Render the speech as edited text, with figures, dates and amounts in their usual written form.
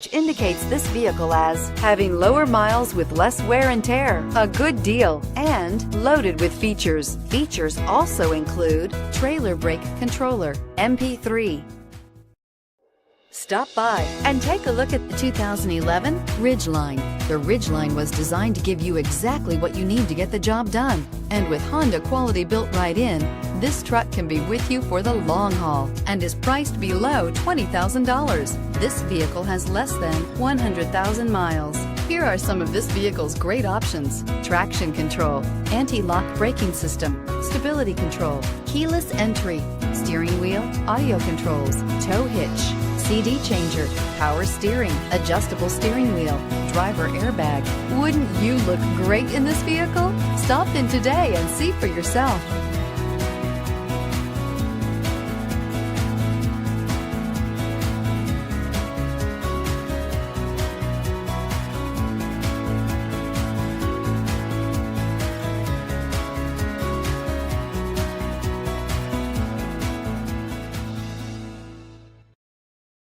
which indicates this vehicle as having lower miles with less wear and tear, a good deal, and loaded with features. Features also include trailer brake controller, MP3. Stop by and take a look at the 2011 Ridgeline. The Ridgeline was designed to give you exactly what you need to get the job done. And with Honda quality built right in, this truck can be with you for the long haul and is priced below $20,000. This vehicle has less than 100,000 miles. Here are some of this vehicle's great options: traction control, anti-lock braking system, stability control, keyless entry, steering wheel audio controls, tow hitch, CD changer, power steering, adjustable steering wheel, driver airbag. Wouldn't you look great in this vehicle? Stop in today and see for yourself.